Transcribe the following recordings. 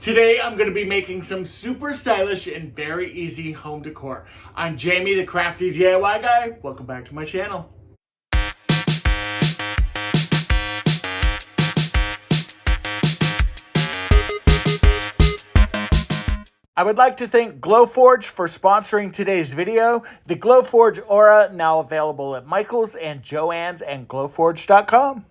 Today I'm going to be making some super stylish and very easy home decor. I'm Jamie, the crafty DIY guy. Welcome back to my channel. I would like to thank Glowforge for sponsoring today's video. The Glowforge Aura now available at Michael's and Joann's and glowforge.com.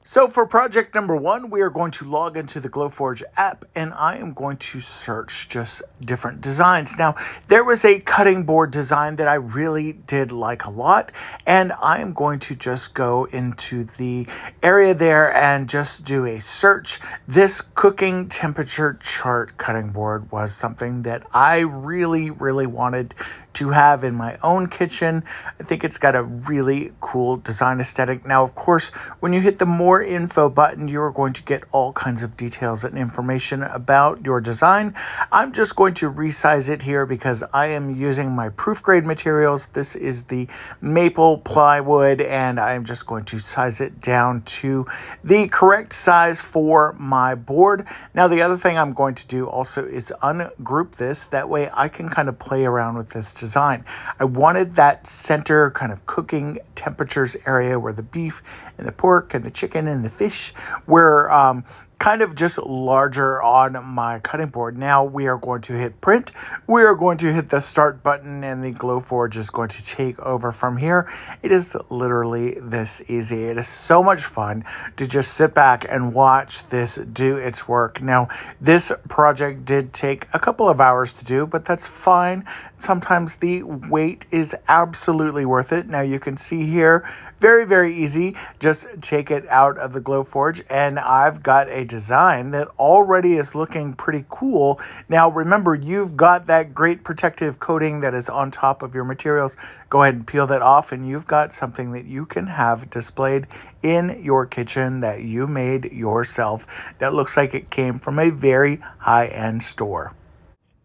So for project number one, we are going to log into the Glowforge app and I am going to search just different designs. Now, there was a cutting board design that I really did like a lot, and I am going to just go into the area there and just do a search. This cooking temperature chart cutting board was something that I really wanted to have in my own kitchen. I think it's got a really cool design aesthetic. Now, of course, when you hit the more info button, you're going to get all kinds of details and information about your design. I'm just going to resize it here because I am using my proof grade materials. This is the maple plywood, and I'm just going to size it down to the correct size for my board. Now, the other thing I'm going to do also is ungroup this. That way I can kind of play around with this design. I wanted that center kind of cooking temperatures area where the beef and the pork and the chicken and the fish were kind of just larger on my cutting board. Now we are going to hit print. We are going to hit the start button and the Glowforge is going to take over from here. It is literally this easy. It is so much fun to just sit back and watch this do its work. Now, this project did take a couple of hours to do, but that's fine. Sometimes the wait is absolutely worth it. Now you can see here, very easy. Just take it out of the Glowforge and I've got a design that already is looking pretty cool. Now remember, you've got that great protective coating that is on top of your materials. Go ahead and peel that off and you've got something that you can have displayed in your kitchen that you made yourself that looks like it came from a very high-end store.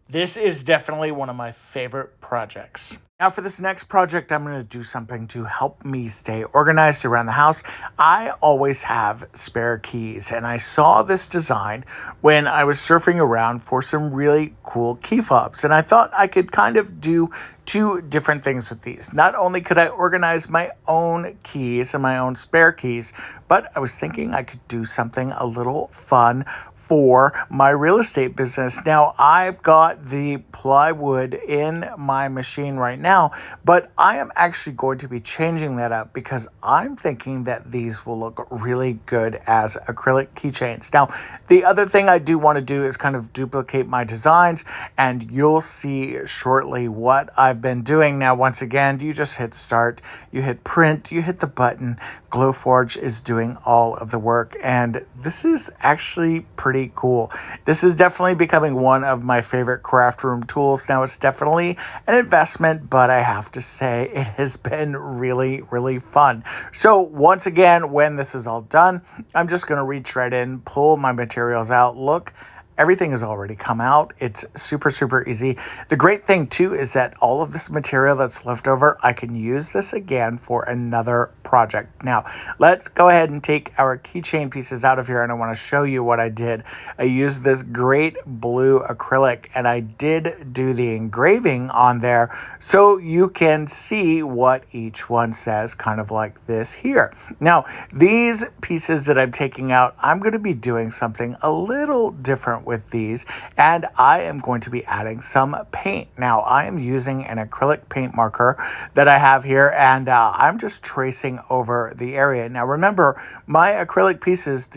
This is definitely one of my favorite projects. Now for this next project, I'm going to do something to help me stay organized around the house. I always have spare keys, and I saw this design when I was surfing around for some really cool key fobs, and I thought I could kind of do two different things with these. Not only could I organize my own keys and my own spare keys, but I was thinking I could do something a little fun for my real estate business. Now, I've got the plywood in my machine right now, but I am actually going to be changing that up because I'm thinking that these will look really good as acrylic keychains. Now, the other thing I do want to do is kind of duplicate my designs, and you'll see shortly what I've been doing. Now, once again, you just hit start, you hit print, you hit the button. Glowforge is doing all of the work, and this is actually pretty cool. This is definitely becoming one of my favorite craft room tools. Now, it's definitely an investment, but I have to say it has been really fun. So once again, when this is all done, I'm just going to reach right in, pull my materials out. Look, everything has already come out. It's super easy. The great thing too is that all of this material that's left over, I can use this again for another project. Now, let's go ahead and take our keychain pieces out of here, and I want to show you what I did. I used this great blue acrylic, and I did do the engraving on there so you can see what each one says, kind of like this here. Now, these pieces that I'm taking out, I'm going to be doing something a little different with these, and I am going to be adding some paint. Now, I am using an acrylic paint marker that I have here, and I'm just tracing over the area. Now, remember, my acrylic pieces,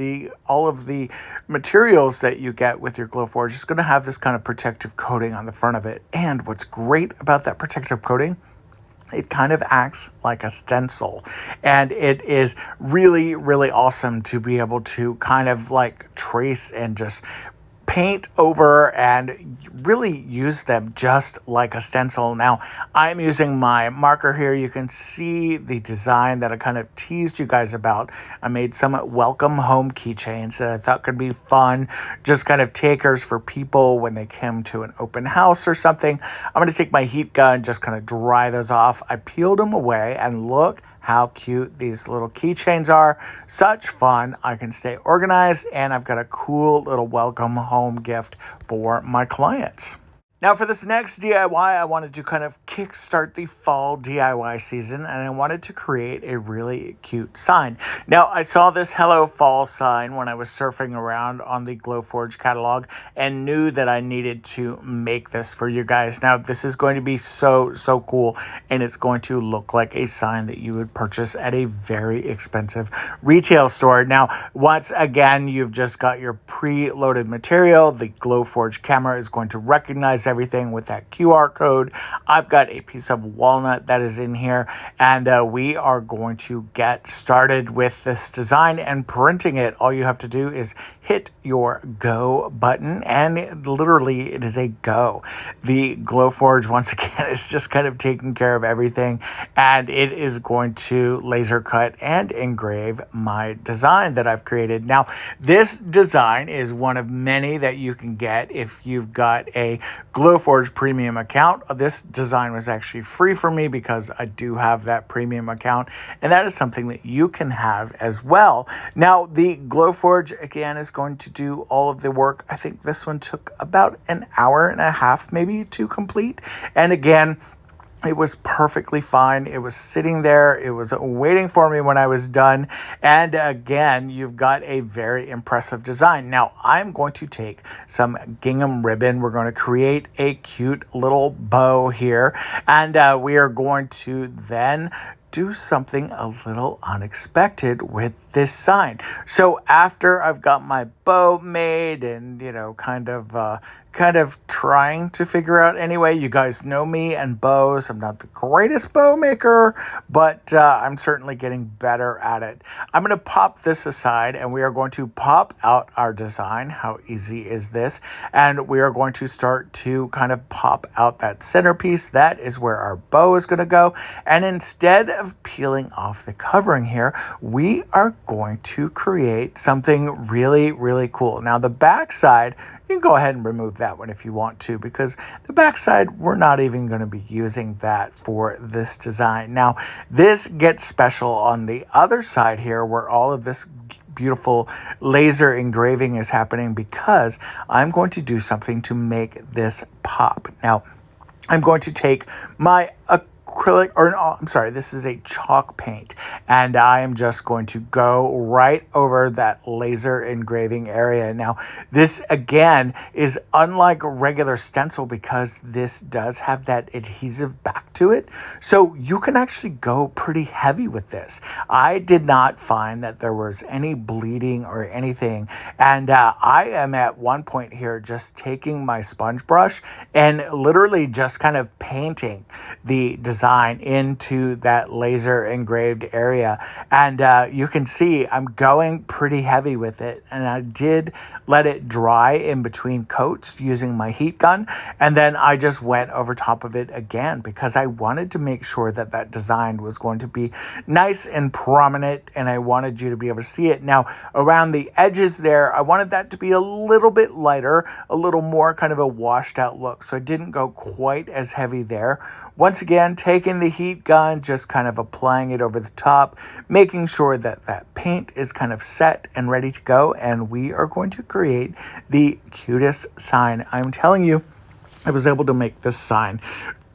all of the materials that you get with your Glowforge is going to have this kind of protective coating on the front of it. And what's great about that protective coating, it kind of acts like a stencil, and it is really awesome to be able to kind of like trace and just paint over and really use them just like a stencil. Now, I'm using my marker here. You can see the design that I kind of teased you guys about. I made some welcome home keychains that I thought could be fun, just kind of takers for people when they came to an open house or something. I'm going to take my heat gun, just kind of dry those off. I peeled them away, and look how cute these little keychains are. Such fun. I can stay organized, and I've got a cool little welcome home gift for my clients. Now for this next DIY, I wanted to kind of kickstart the fall DIY season, and I wanted to create a really cute sign. Now I saw this Hello Fall sign when I was surfing around on the Glowforge catalog and knew that I needed to make this for you guys. Now this is going to be so cool, and it's going to look like a sign that you would purchase at a very expensive retail store. Now once again, you've just got your pre-loaded material. The Glowforge camera is going to recognize everything with that QR code. I've got a piece of walnut that is in here, and we are going to get started with this design and printing it. All you have to do is hit your go button, and literally it is a go. The Glowforge, once again, is just kind of taking care of everything, and it is going to laser cut and engrave my design that I've created. Now this design is one of many that you can get if you've got a Glowforge premium account. This design was actually free for me because I do have that premium account, and that is something that you can have as well. Now the Glowforge again is going to do all of the work. I think this one took about an hour and a half maybe to complete, and again, it was perfectly fine. It was sitting there. It was waiting for me when I was done. And again, you've got a very impressive design. Now, I'm going to take some gingham ribbon. We're going to create a cute little bow here. And we are going to then do something a little unexpected with this sign. So after I've got my bow made and, you know, kind of trying to figure out anyway, you guys know me and bows. I'm not the greatest bow maker, but I'm certainly getting better at it. I'm going to pop this aside, and we are going to pop out our design. How easy is this? And we are going to start to kind of pop out that centerpiece. That is where our bow is going to go. And instead of peeling off the covering here, we are going to create something really cool. Now the back side, you can go ahead and remove that one if you want to, because the backside, we're not even going to be using that for this design. Now, this gets special on the other side here, where all of this beautiful laser engraving is happening, because I'm going to do something to make this pop. Now, I'm going to take my acrylic, or no, I'm sorry, this is a chalk paint, and I am just going to go right over that laser engraving area. Now this again is unlike a regular stencil because this does have that adhesive back to it, so you can actually go pretty heavy with this. I did not find that there was any bleeding or anything, and I am at one point here just taking my sponge brush and literally just kind of painting the design into that laser engraved area, and you can see I'm going pretty heavy with it, and I did let it dry in between coats using my heat gun, and then I just went over top of it again because I wanted to make sure that that design was going to be nice and prominent, and I wanted you to be able to see it. Now around the edges there, I wanted that to be a little bit lighter, a little more kind of a washed out look, so I didn't go quite as heavy there. Once again, taking the heat gun, just kind of applying it over the top, making sure that that paint is kind of set and ready to go, and we are going to create the cutest sign. I'm telling you, I was able to make this sign.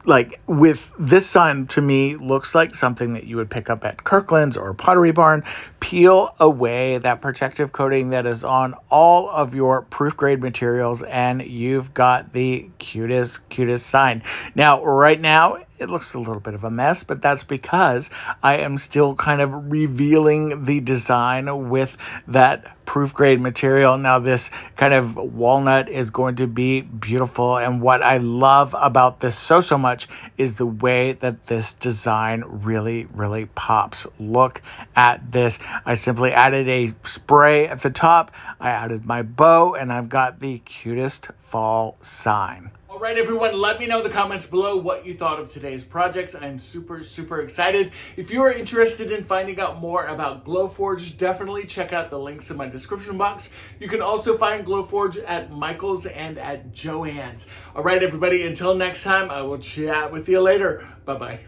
Like, with this sign, to me, looks like something that you would pick up at Kirkland's or Pottery Barn. Peel away that protective coating that is on all of your proof grade materials, and you've got the cutest sign. Now, right now, it looks a little bit of a mess, but that's because I am still kind of revealing the design with that proof grade material. Now this kind of walnut is going to be beautiful, and what I love about this so much is the way that this design really pops. Look at this. I simply added a spray at the top, I added my bow, and I've got the cutest fall sign. All right, everyone, let me know in the comments below what you thought of today's projects. I'm super excited. If you are interested in finding out more about Glowforge, definitely check out the links in my description box. You can also find Glowforge at Michael's and at Joann's. All right, everybody, until next time, I will chat with you later. Bye-bye.